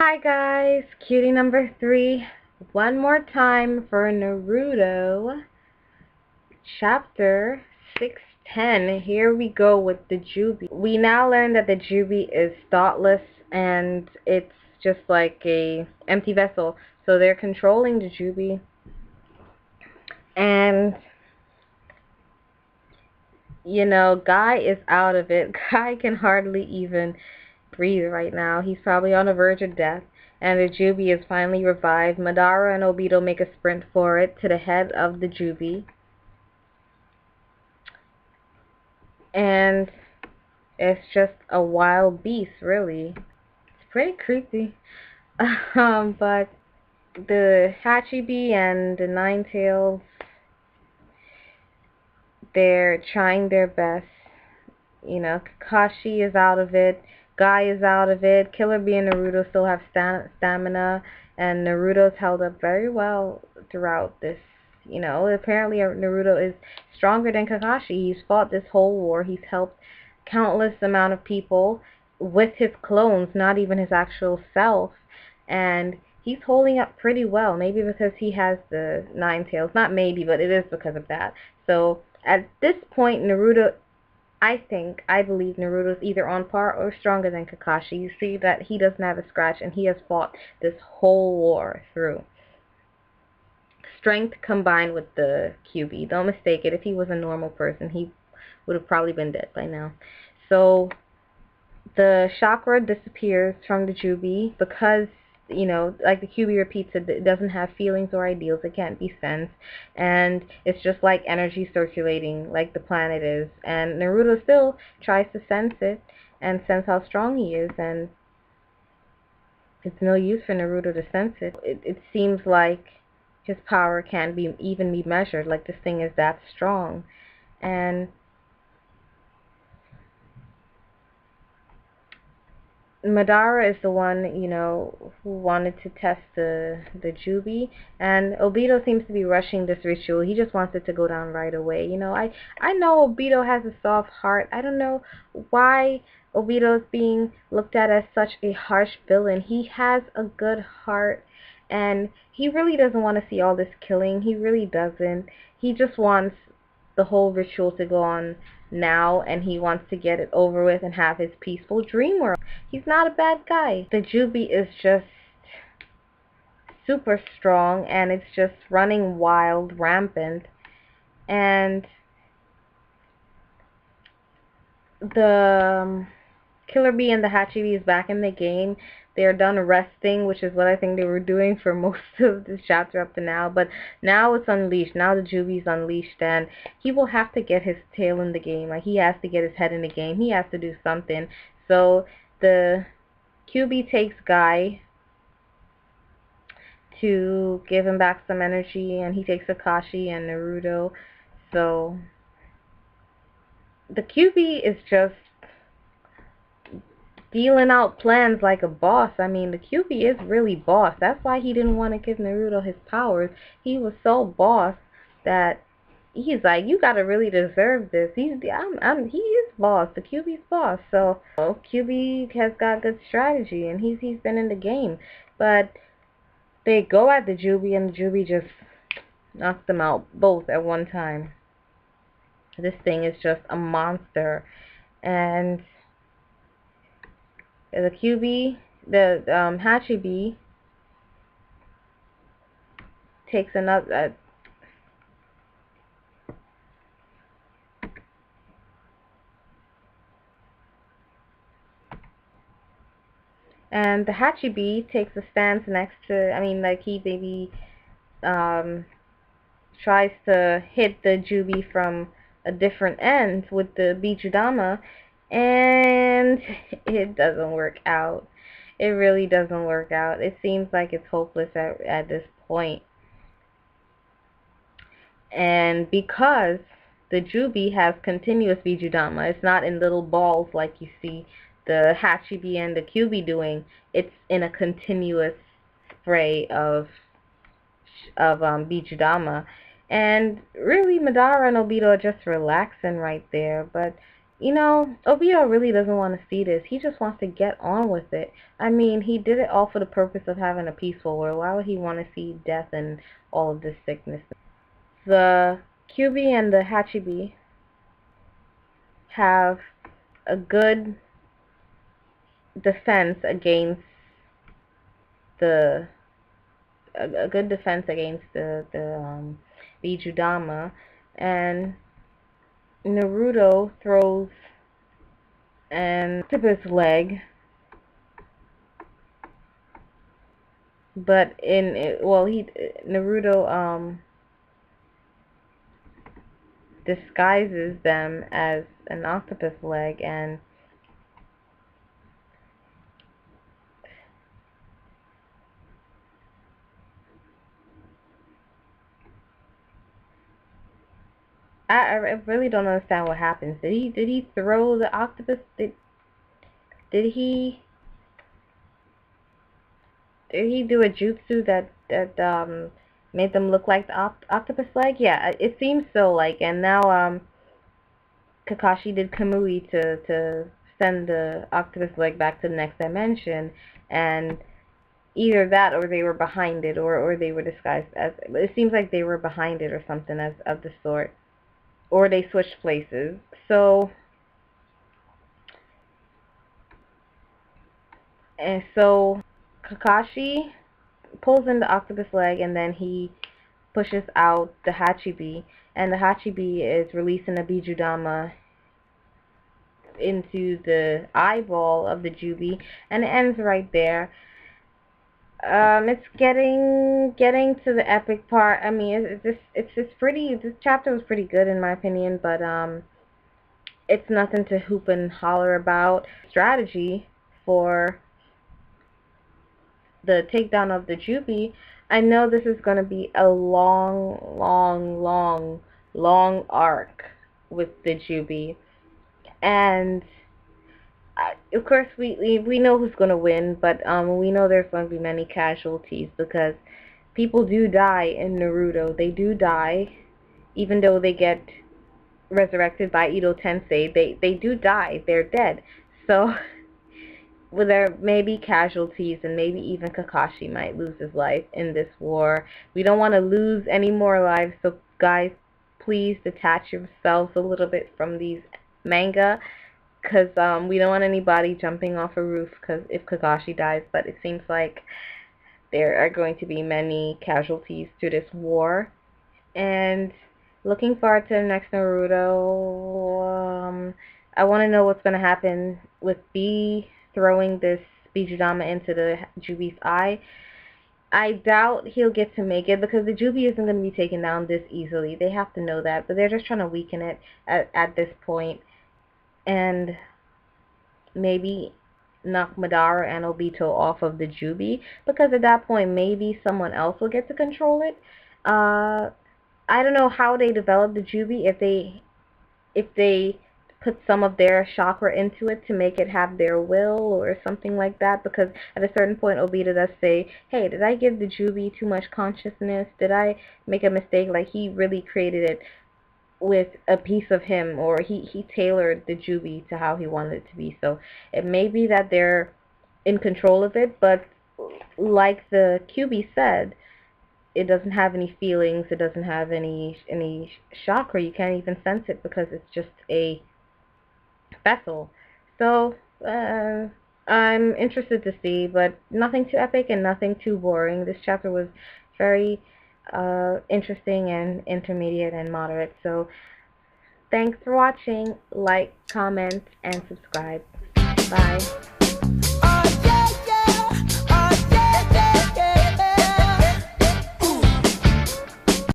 Hi guys, cutie number 3, one more time for Naruto, chapter 610. Here we go with the Kyubi. We now learn that the Kyubi is thoughtless and it's just like a empty vessel. So they're controlling the Kyubi, and Guy is out of it. Guy can hardly even breathe right now. He's probably on the verge of death. And the Kyubi is finally revived. Madara and Obito make a sprint for it to the head of the Kyubi. And it's just a wild beast, really. It's pretty creepy. But the Hachibi and the Ninetales, they're trying their best. Kakashi is out of it. Guy is out of it. Killer Bee and Naruto still have stamina, and Naruto's held up very well throughout this. Apparently Naruto is stronger than Kakashi. He's fought this whole war. He's helped countless amount of people with his clones, not even his actual self, and he's holding up pretty well. Maybe because he has the Nine Tails. Not maybe, but it is because of that. So at this point, I believe Naruto's either on par or stronger than Kakashi. You see that he doesn't have a scratch, and he has fought this whole war through. Strength combined with the Kyubi. Don't mistake it. If he was a normal person, he would have probably been dead by now. So the chakra disappears from the Kyubi because, like the Kyubi repeats it doesn't have feelings or ideals. It can't be sensed. And it's just like energy circulating like the planet is. And Naruto still tries to sense it and sense how strong he is. And it's no use for Naruto to sense it. It seems like his power can't even be measured. Like this thing is that strong. And Madara is the one, who wanted to test the Kyubi, and Obito seems to be rushing this ritual. He just wants it to go down right away. I know Obito has a soft heart. I don't know why Obito is being looked at as such a harsh villain. He has a good heart, and he really doesn't want to see all this killing. He really doesn't. He just wants the whole ritual to go on now, and he wants to get it over with and have his peaceful dream world. He's not a bad guy. The Kyubi is just super strong, and it's just running wild, rampant, and the Killer Bee and the Hachibi is back in the game. They're done resting, which is what I think they were doing for most of this chapter up to now. But now it's unleashed. Now the Kyubi's unleashed, and he will have to get his tail in the game. Like, he has to get his head in the game. He has to do something. So the Kyubi takes Guy to give him back some energy, and he takes Kakashi and Naruto. So the Kyubi is just dealing out plans like a boss. I mean, the Kyubi is really boss. That's why he didn't want to give Naruto his powers. He was so boss that he's like, you gotta really deserve this. He is boss. The Kyubi's boss. So Kyubi has got good strategy, and he's been in the game. But they go at the Kyubi, and the Kyubi just knocks them out both at one time. This thing is just a monster, and the Kyubi, the Hachibi, takes another. And the Hachibi takes a stance next to. I mean, like, he maybe tries to hit the Kyubi from a different end with the Bijudama, and it doesn't work out. It really doesn't work out. It seems like it's hopeless at this point. And because the Kyubi has continuous Bijudama, it's not in little balls like you see the Hachibi and the Kyubi doing. It's in a continuous spray of Bijudama. And really, Madara and Obito are just relaxing right there. But, you know, Obito really doesn't want to see this. He just wants to get on with it. I mean, he did it all for the purpose of having a peaceful world. Why would he want to see death and all of this sickness? The Kyubi and the Hachibi have a good defense against the a good defense against the Bijudama, and Naruto throws an octopus leg, but he Naruto disguises them as an octopus leg, and I really don't understand what happens. Did he throw the octopus? Did he did he do a jutsu that made them look like the octopus leg? Yeah, it seems so. Like, and now Kakashi did Kamui to send the octopus leg back to the next dimension, and either that or they were behind it, or they were disguised as. It seems like they were behind it or something as of the sort, or they switched places. So Kakashi pulls in the octopus leg, and then he pushes out the Hachibi, and the Hachibi is releasing a Bijudama into the eyeball of the Jubi, and it ends right there. It's getting to the epic part. I mean, it's pretty. This chapter was pretty good in my opinion, but it's nothing to hoop and holler about. Strategy for the takedown of the Jubi. I know this is going to be a long arc with the Jubi, and of course we know who's going to win, but we know there's going to be many casualties because people do die in Naruto. They do die, even though they get resurrected by Ito Tensei. They do die. They're dead. So well, there may be casualties, and maybe even Kakashi might lose his life in this war. We don't want to lose any more lives, so guys, please detach yourselves a little bit from these manga, because we don't want anybody jumping off a roof because if Kakashi dies, but it seems like there are going to be many casualties to this war. And looking forward to the next Naruto. I want to know what's going to happen with B throwing this Bijudama into the Jubi's eye. I doubt he'll get to make it because the Jubi isn't going to be taken down this easily. They have to know that, but they're just trying to weaken it at this point. And maybe knock Madara and Obito off of the Jubi, because at that point maybe someone else will get to control it. I don't know how they develop the Jubi, if they put some of their chakra into it to make it have their will or something like that, because at a certain point Obito does say, hey, did I give the Jubi too much consciousness? Did I make a mistake? Like, he really created it with a piece of him, or he tailored the Jubi to how he wanted it to be. So it may be that they're in control of it, but like the Kyubi said, it doesn't have any feelings, it doesn't have any chakra. You can't even sense it because it's just a vessel. So I'm interested to see, but nothing too epic and nothing too boring. This chapter was very interesting and intermediate and moderate. So thanks for watching. Like, comment, and subscribe. Bye.